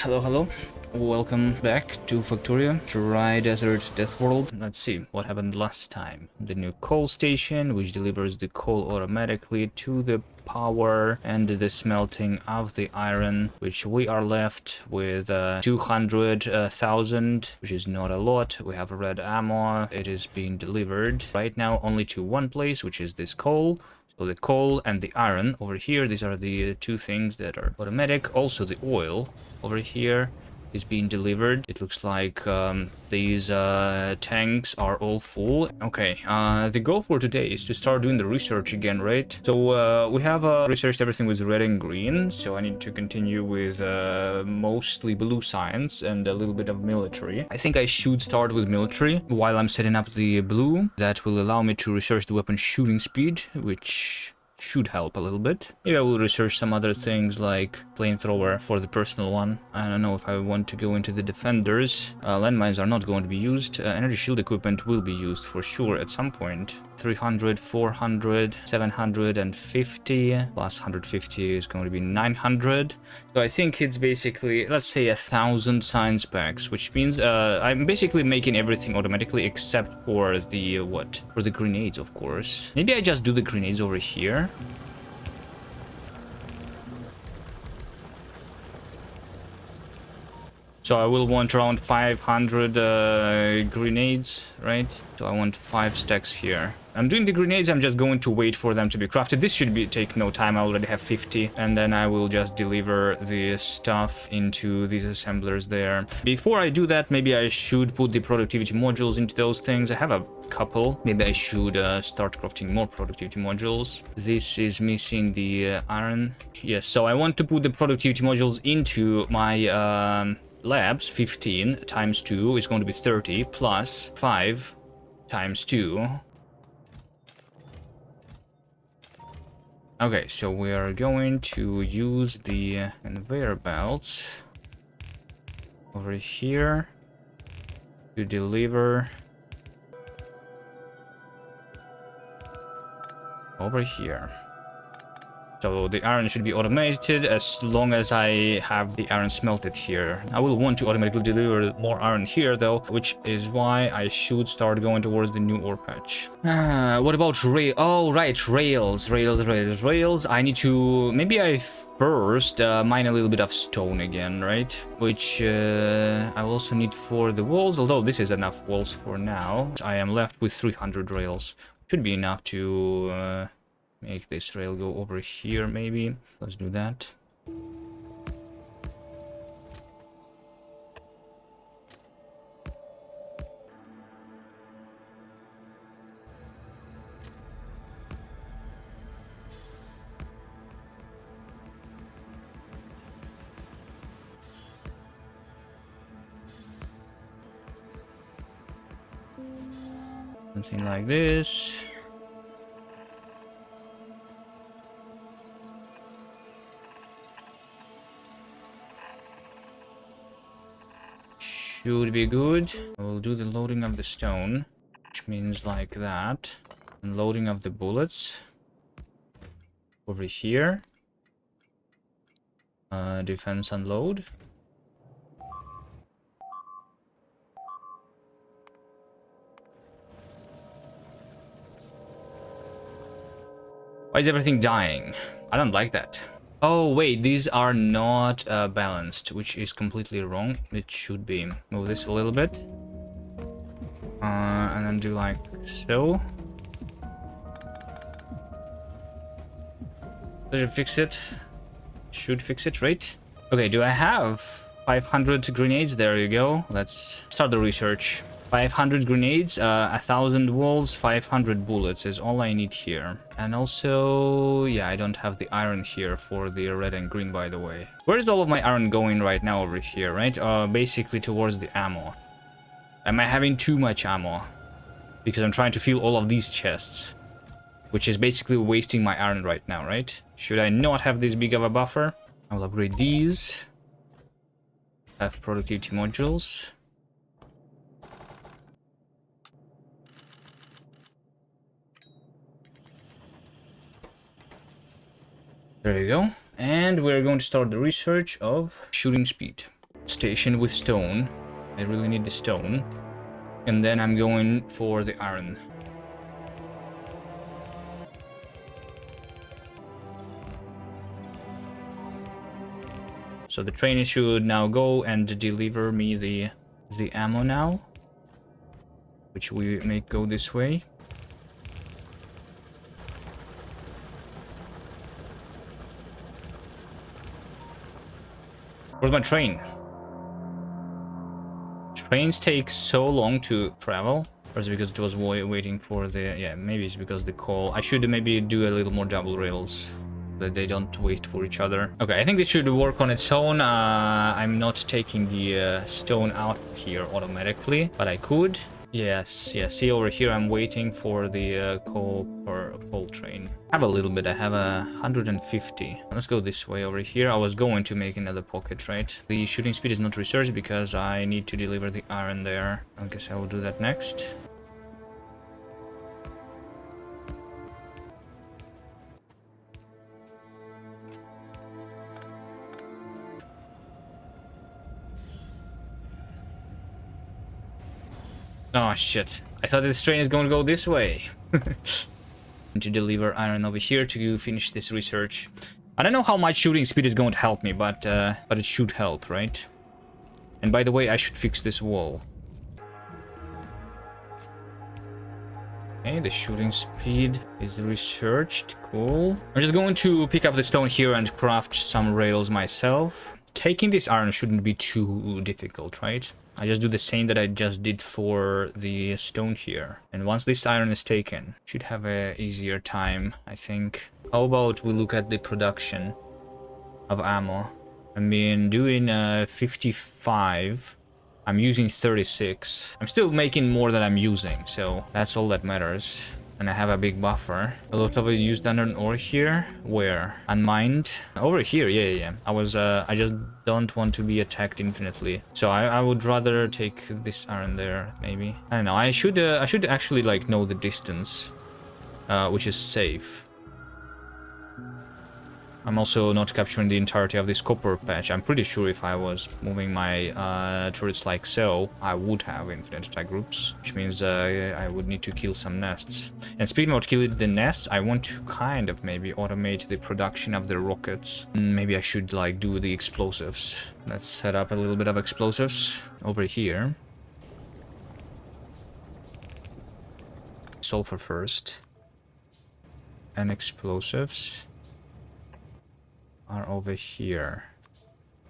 Hello, hello. Welcome back to Factorio to ride Desert Deathworld. Let's see what happened last time. The new coal station, which delivers the coal automatically to the power and the smelting of the iron, which we are left with 200,000, which is not a lot. We have red ammo. It is being delivered right now only to one place, which is this coal. So the coal and the iron over here, these are the two things that are automatic. Also the oil over here is being delivered. It looks like these tanks are all full. Okay, the goal for today is to start doing the research again, right? So we have researched everything with red and green, so I need to continue with mostly blue science and a little bit of military. I think I should start with military while I'm setting up the blue. That will allow me to research the weapon shooting speed, which should help a little bit. Maybe I will research some other things like flamethrower for the personal one. I don't know if I want to go into the defenders. Landmines are not going to be used. Energy shield equipment will be used for sure at some point. 300, 400, 750 plus 150 is going to be 900. So I think it's basically, let's say, 1,000 science packs, which means I'm basically making everything automatically except for the for the grenades, of course. Maybe I just do the grenades over here. So I will want around 500 grenades, right? So I want 5 stacks here. I'm doing the grenades, I'm just going to wait for them to be crafted. This should take no time, I already have 50. And then I will just deliver the stuff into these assemblers there. Before I do that, maybe I should put the productivity modules into those things. I have a couple. Maybe I should start crafting more productivity modules. This is missing the iron. Yes, so I want to put the productivity modules into my labs. 15 times 2 is going to be 30 plus 5 times 2. Okay, so we are going to use the conveyor belts over here to deliver over here. So the iron should be automated as long as I have the iron smelted here. I will want to automatically deliver more iron here though, which is why I should start going towards the new ore patch. What about rail? Oh, right, rails. I need to... Maybe I first mine a little bit of stone again, right? Which I also need for the walls, although this is enough walls for now. I am left with 300 rails. Should be enough to... make this rail go over here, maybe. Let's do that. Something like this. Should be good. I will do the loading of the stone, which means like that. And loading of the bullets over here. Defense unload. Why is everything dying? I don't like that. Oh, wait, these are not balanced, which is completely wrong. It should be. Move this a little bit. And then do like so. Does it fix it? Should fix it, right? Okay, do I have 500 grenades? There you go. Let's start the research. 500 grenades, 1,000 walls, 500 bullets is all I need here. And also, yeah, I don't have the iron here for the red and green, by the way. Where is all of my iron going right now over here, right? Basically towards the ammo. Am I having too much ammo? Because I'm trying to fill all of these chests, which is basically wasting my iron right now, right? Should I not have this big of a buffer? I'll upgrade these. Have productivity modules. There you go. And we're going to start the research of shooting speed. station with stone. I really need the stone. And then I'm going for the iron. So the train should now go and deliver me the ammo now, which we may go this way. Where's my train? Trains take so long to travel. Or is it because it was waiting for the... Yeah, maybe it's because the call... I should maybe do a little more double rails, that they don't wait for each other. Okay, I think this should work on its own. I'm not taking the stone out here automatically, but I could. Yes, yeah, see over here, I'm waiting for the coal train. I have a little bit, I have 150. Let's go this way over here. I was going to make another pocket, right? The shooting speed is not researched because I need to deliver the iron there. I guess I will do that next. Oh shit, I thought this train is going to go this way. To deliver iron over here to finish this research. I don't know how much shooting speed is going to help me, but it should help, right? And by the way, I should fix this wall. Okay, the shooting speed is researched. Cool. I'm just going to pick up the stone here and craft some rails myself. Taking this iron shouldn't be too difficult, right? I just do the same that I just did for the stone here. And once this iron is taken, should have a easier time, I think. How about we look at the production of ammo? I mean, doing 55. I'm using 36. I'm still making more than I'm using, so that's all that matters. And I have a big buffer. A lot of it used iron ore here. Where? Unmined? Over here, yeah. I just don't want to be attacked infinitely. So I would rather take this iron there, maybe. I don't know, I should actually, like, know the distance, which is safe. I'm also not capturing the entirety of this copper patch. I'm pretty sure if I was moving my turrets like so, I would have infinite attack groups, which means I would need to kill some nests. And speaking about killing the nests, I want to kind of maybe automate the production of the rockets. Maybe I should, like, do the explosives. Let's set up a little bit of explosives over here. Sulfur first. And explosives are over here.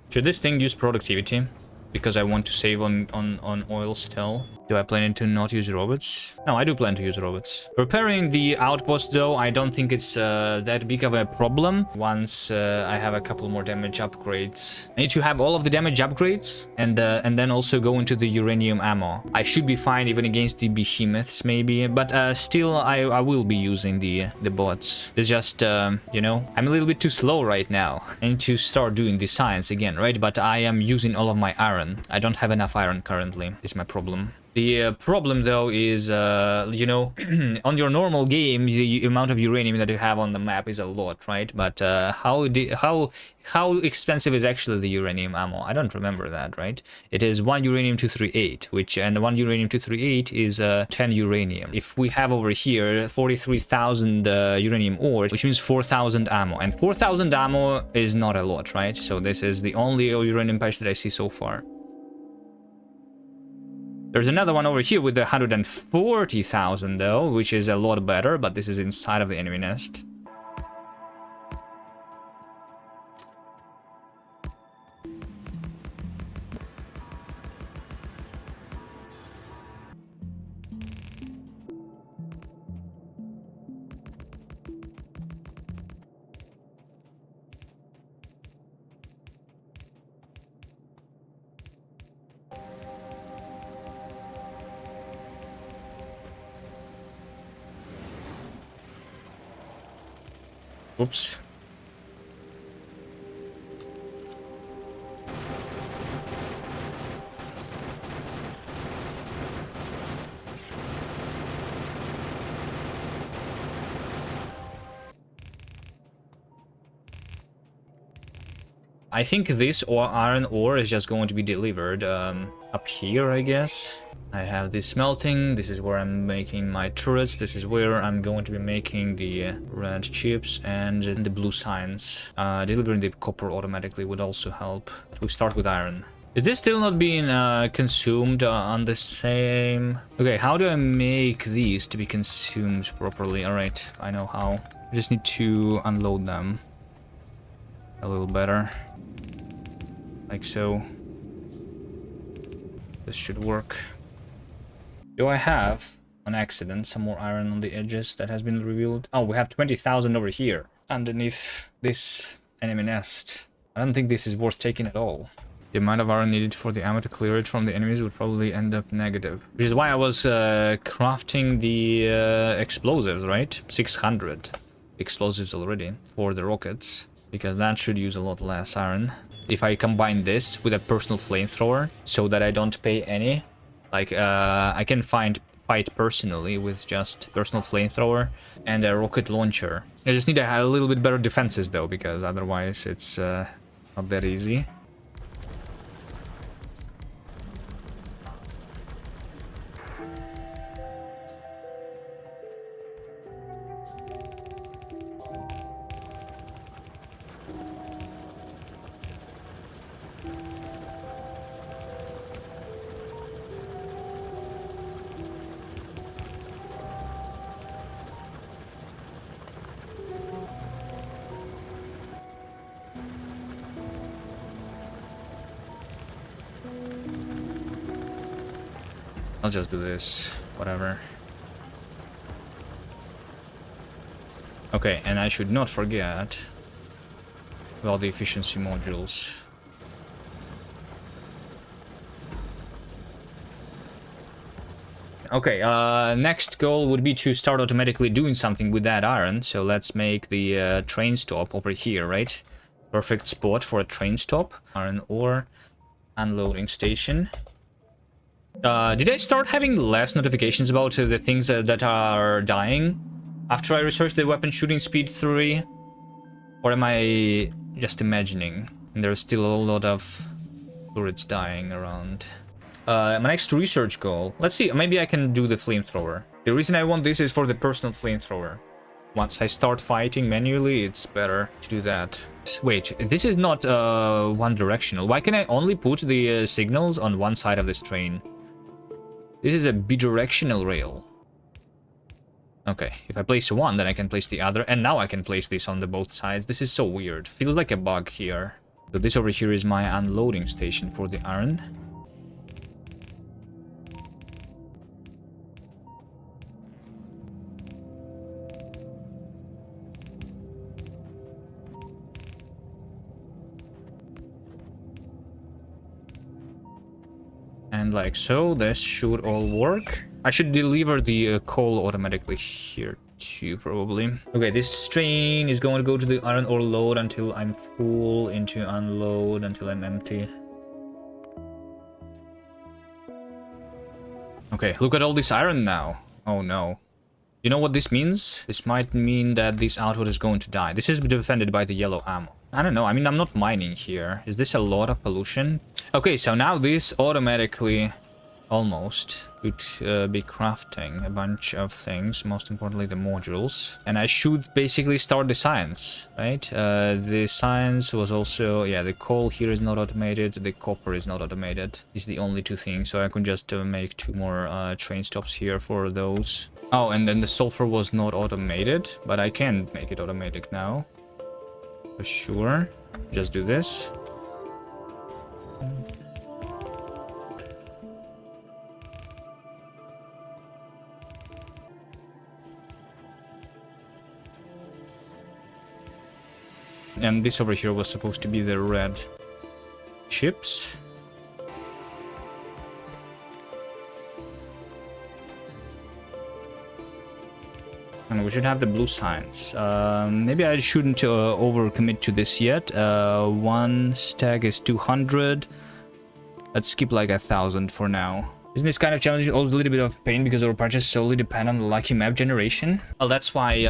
Should this thing use productivity? Because I want to save on oil still. Do I plan to not use robots? No, I do plan to use robots. Repairing the outpost, though, I don't think it's that big of a problem. Once I have a couple more damage upgrades. I need to have all of the damage upgrades and then also go into the uranium ammo. I should be fine even against the behemoths, maybe. But still, I will be using the bots. It's just, you know, I'm a little bit too slow right now. I need to start doing the science again, right? But I am using all of my iron. I don't have enough iron currently. It's my problem. The problem, though, is, you know, on your normal game, the amount of uranium that you have on the map is a lot, right? But how expensive is actually the uranium ammo? I don't remember that, right? It is 1 uranium-238, and 1 uranium-238 is 10 uranium. If we have over here 43,000 uranium ore, which means 4,000 ammo, and 4,000 ammo is not a lot, right? So this is the only uranium patch that I see so far. There's another one over here with the 140,000 though, which is a lot better, but this is inside of the enemy nest. Oops. I think this or iron ore is just going to be delivered up here, I guess. I have this smelting. This is where I'm making my turrets. This is where I'm going to be making the red chips and the blue signs. Delivering the copper automatically would also help. We start with iron. Is this still not being consumed on the same... Okay, how do I make these to be consumed properly? Alright, I know how. I just need to unload them a little better. Like so. This should work. Do I have, on accident, some more iron on the edges that has been revealed? Oh, we have 20,000 over here, underneath this enemy nest. I don't think this is worth taking at all. The amount of iron needed for the ammo to clear it from the enemies would probably end up negative. Which is why I was crafting the explosives, right? 600 explosives already for the rockets. Because that should use a lot less iron. If I combine this with a personal flamethrower, so that I don't pay any... Like, I can fight personally with just personal flamethrower and a rocket launcher. I just need a little bit better defenses, though, because otherwise it's not that easy. I'll just do this, whatever. Okay, and I should not forget about the efficiency modules. Okay, next goal would be to start automatically doing something with that iron. So let's make the train stop over here, right? Perfect spot for a train stop. Iron ore, unloading station. Did I start having less notifications about the things that are dying after I researched the weapon shooting speed 3? Or am I just imagining? And there's still a lot of turrets dying around. My next research goal. Let's see, maybe I can do the flamethrower. The reason I want this is for the personal flamethrower. Once I start fighting manually, it's better to do that. Wait, this is not one directional. Why can I only put the signals on one side of this train? This is a bidirectional rail. Okay, if I place one, then I can place the other, and now I can place this on the both sides. This is so weird. Feels like a bug here. So this over here is my unloading station for the iron. And like so, this should all work. I should deliver the coal automatically here too, probably. Okay, this train is going to go to the iron ore load until I'm full, into unload until I'm empty. Okay, look at all this iron now. Oh no. You know what this means? This might mean that this output is going to die. This is defended by the yellow ammo. I don't know. I mean, I'm not mining here. Is this a lot of pollution? Okay, so now this automatically, almost, would be crafting a bunch of things. Most importantly, the modules. And I should basically start the science, right? The science was also... Yeah, the coal here is not automated. The copper is not automated. These are the only two things. So I could just make 2 more train stops here for those. Oh, and then the sulfur was not automated. But I can make it automatic now. For sure. Just do this. And this over here was supposed to be the red chips. And we should have the blue signs. Maybe I shouldn't overcommit to this yet. 1 stack is 200. Let's skip like 1,000 for now. Isn't this kind of challenge also a little bit of pain because our purchase solely depend on the lucky map generation? Well, that's why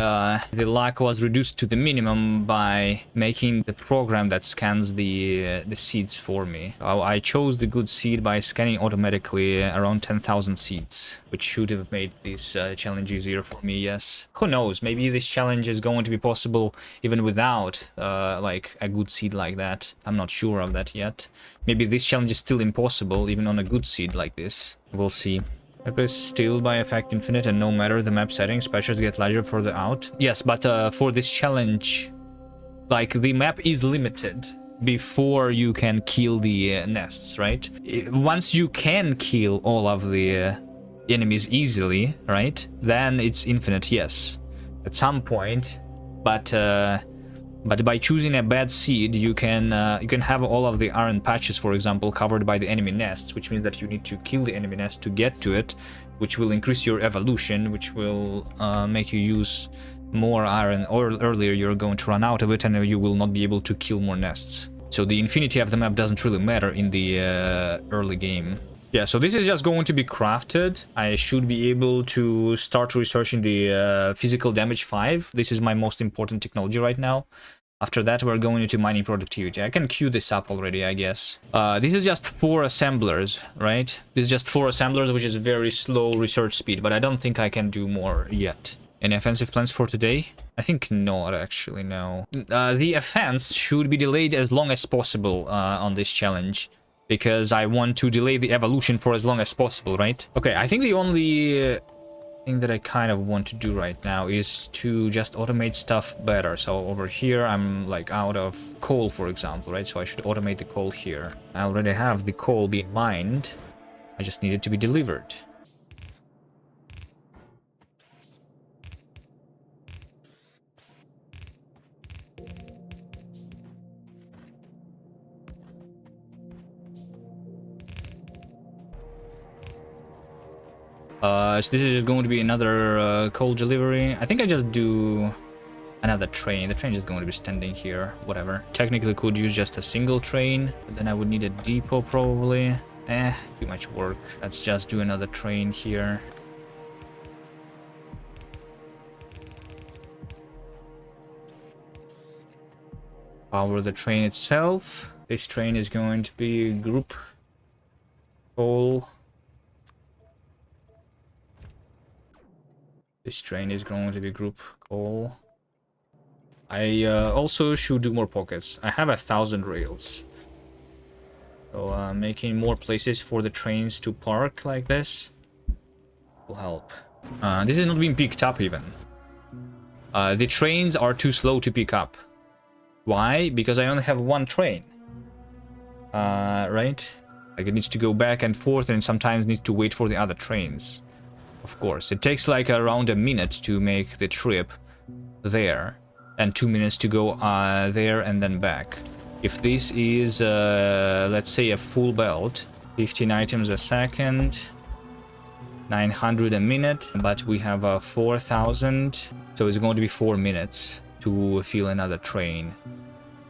the luck was reduced to the minimum by making the program that scans the seeds for me. I chose the good seed by scanning automatically around 10,000 seeds, which should have made this challenge easier for me, yes. Who knows, maybe this challenge is going to be possible even without like a good seed like that. I'm not sure of that yet. Maybe this challenge is still impossible even on a good seed like this. We'll see. Map is still by effect infinite and no matter the map settings, patches get larger further out. Yes, but for this challenge, like the map is limited before you can kill the nests, right? Once you can kill all of the enemies easily, right? Then it's infinite, yes. At some point, but by choosing a bad seed, you can have all of the iron patches, for example, covered by the enemy nests, which means that you need to kill the enemy nest to get to it, which will increase your evolution, which will make you use more iron, or earlier you're going to run out of it and you will not be able to kill more nests. So the infinity of the map doesn't really matter in the early game. Yeah, so this is just going to be crafted. I should be able to start researching the physical damage 5. This is my most important technology right now. After that, we're going into mining productivity. I can queue this up already, I guess. This is just 4 assemblers, right? This is just 4 assemblers, which is very slow research speed, but I don't think I can do more yet. Any offensive plans for today? I think not, actually, no. The offense should be delayed as long as possible on this challenge, because I want to delay the evolution for as long as possible, right? Okay, I think the only thing that I kind of want to do right now is to just automate stuff better. So over here, I'm like out of coal, for example, right? So I should automate the coal here. I already have the coal being mined. I just need it to be delivered. So this is just going to be another coal delivery. I think I just do another train. The train is going to be standing here, whatever. Technically could use just a single train, but then I would need a depot probably. Too much work. Let's just do another train here. Power the train itself. This train is going to be group coal. This train is going to be group coal. I also should do more pockets. I have 1,000 rails. So making more places for the trains to park like this will help. This is not being picked up even. The trains are too slow to pick up. Why? Because I only have 1 train. Right? Like it needs to go back and forth and sometimes needs to wait for the other trains. Of course, it takes like around a minute to make the trip there, and 2 minutes to go there and then back. If this is, let's say, a full belt, 15 items a second, 900 a minute, but we have 4,000, so it's going to be 4 minutes to fill another train.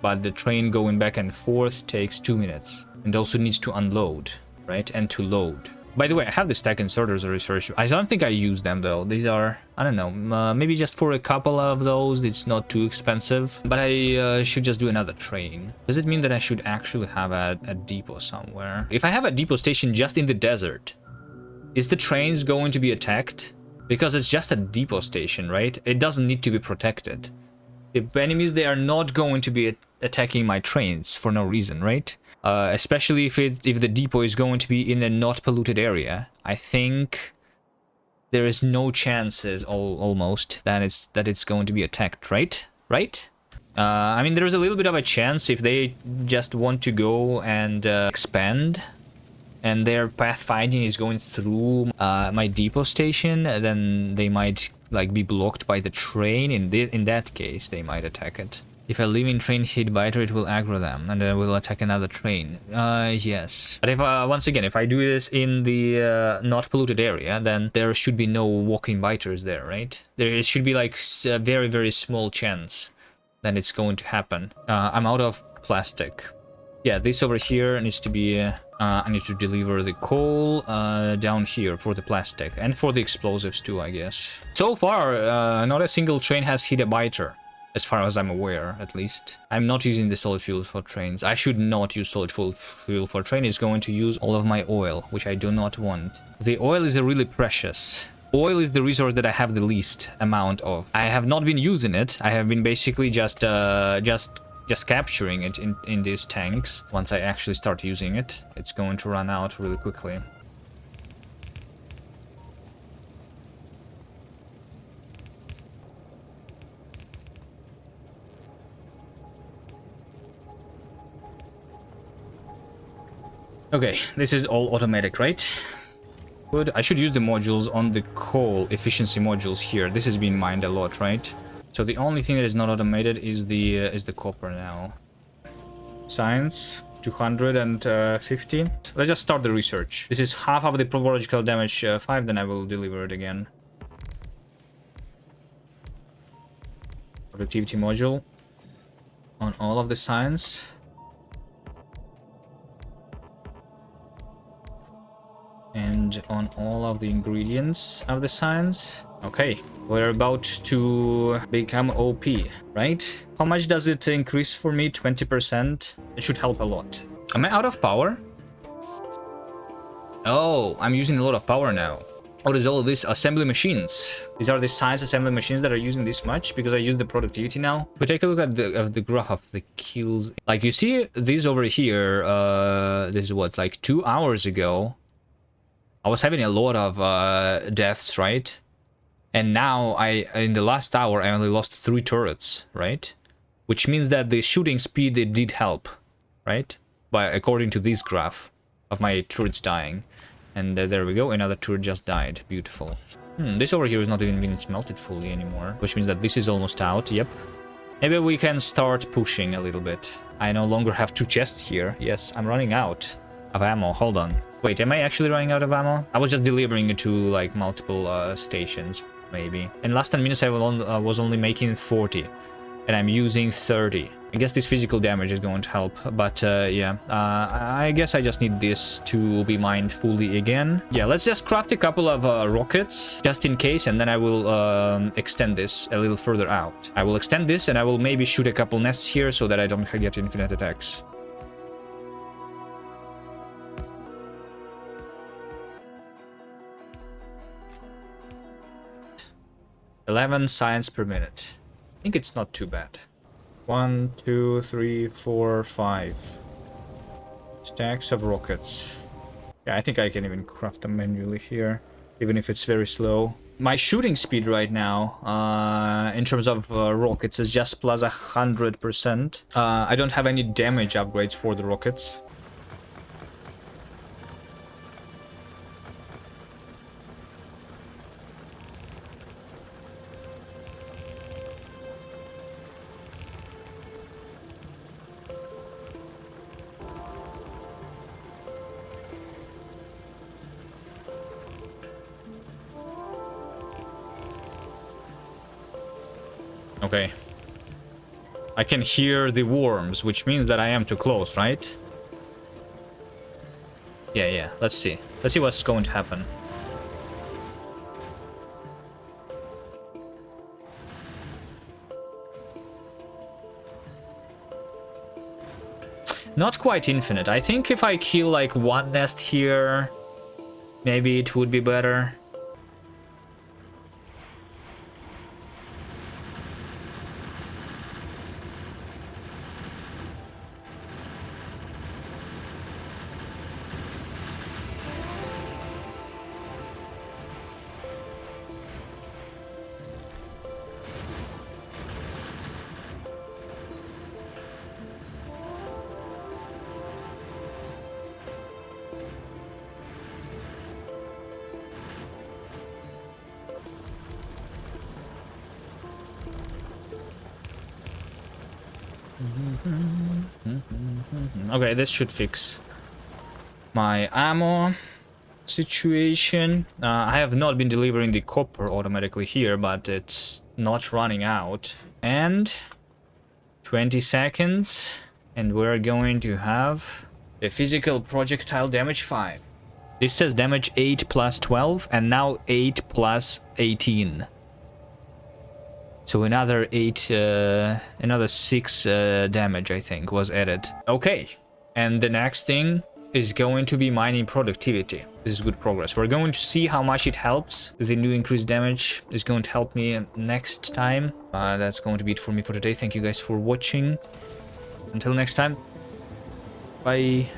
But the train going back and forth takes 2 minutes, and also needs to unload, right, and to load. By the way, I have the stack inserters research. I don't think I use them though. These are, I don't know, maybe just for a couple of those. It's not too expensive. But I should just do another train. Does it mean that I should actually have a depot somewhere? If I have a depot station just in the desert, is the trains going to be attacked? Because it's just a depot station, right? It doesn't need to be protected. The enemies, they are not going to be attacking my trains for no reason, right? Especially if the depot is going to be in a not polluted area. I think there is no chances almost that it's going to be attacked, right? I mean, there's a little bit of a chance if they just want to go and expand, and their pathfinding is going through my depot station, then they might like be blocked by the train. In that case, they might attack it. If a living train hit biter, it will aggro them, and then will attack another train. Yes. But if once again, if I do this in the not polluted area, then there should be no walking biters there, right? There should be like a very, very small chance that it's going to happen. I'm out of plastic. Yeah, this over here needs to be... I need to deliver the coal down here for the plastic. And for the explosives too, I guess. So far, not a single train has hit a biter. As far as I'm aware, at least. I'm not using the solid fuel for trains. I should not use solid fuel for train. It's going to use all of my oil, which I do not want. The oil is really precious. Oil is the resource that I have the least amount of. I have not been using it. I have been basically just capturing it in these tanks. Once I actually start using it, it's going to run out really quickly. Okay, this is all automatic, right? Good. I should use the modules on the coal efficiency modules here. This has been mined a lot, right? So the only thing that is not automated is the copper now. Science 250. Let's just start the research. This is half of the probabilical damage 5. Then I will deliver it again. Productivity module on all of the science. And on all of the ingredients of the science. Okay, we're about to become OP, right? How much does it increase for me? 20%. It should help a lot. Am I out of power? Oh, I'm using a lot of power now. What is all of this? Assembly machines. These are the science assembly machines that are using this much because I use the productivity now. But take a look at the graph of the kills. Like you see these over here, this is what, like 2 hours ago. I was having a lot of deaths, right? And now in the last hour, I only lost 3 turrets, right? Which means that the shooting speed, it did help, right? According to this graph of my turrets dying. And there we go, another turret just died. Beautiful. This over here is not even being smelted fully anymore, which means that this is almost out. Yep. Maybe we can start pushing a little bit. I no longer have 2 chests here. Yes, I'm running out of ammo. Hold on. Wait, am I actually running out of ammo? I was just delivering it to like multiple stations, maybe. In last 10 minutes, I was only making 40, and I'm using 30. I guess this physical damage is going to help, but yeah, I guess I just need this to be mined fully again. Yeah, let's just craft a couple of rockets just in case, and then I will extend this a little further out. I will extend this, and I will maybe shoot a couple nests here so that I don't get infinite attacks. 11 science per minute. I think it's not too bad. 1, 2, 3, 4, 5 stacks of rockets. Yeah, I think I can even craft them manually here, even if it's very slow. My shooting speed right now, in terms of rockets, is just plus 100%. I don't have any damage upgrades for the rockets. Okay. I can hear the worms, which means that I am too close, right? Yeah. Let's see. Let's see what's going to happen. Not quite infinite. I think if I kill like 1 nest here, maybe it would be better. Okay, this should fix my ammo situation. I have not been delivering the copper automatically here, but it's not running out. And 20 seconds. And we're going to have the physical projectile damage 5. This says damage 8 plus 12, and now 8 plus 18. So another 8, another 6 damage, I think, was added. Okay, and the next thing is going to be mining productivity. This is good progress. We're going to see how much it helps. The new increased damage is going to help me next time. That's going to be it for me for today. Thank you guys for watching. Until next time, bye.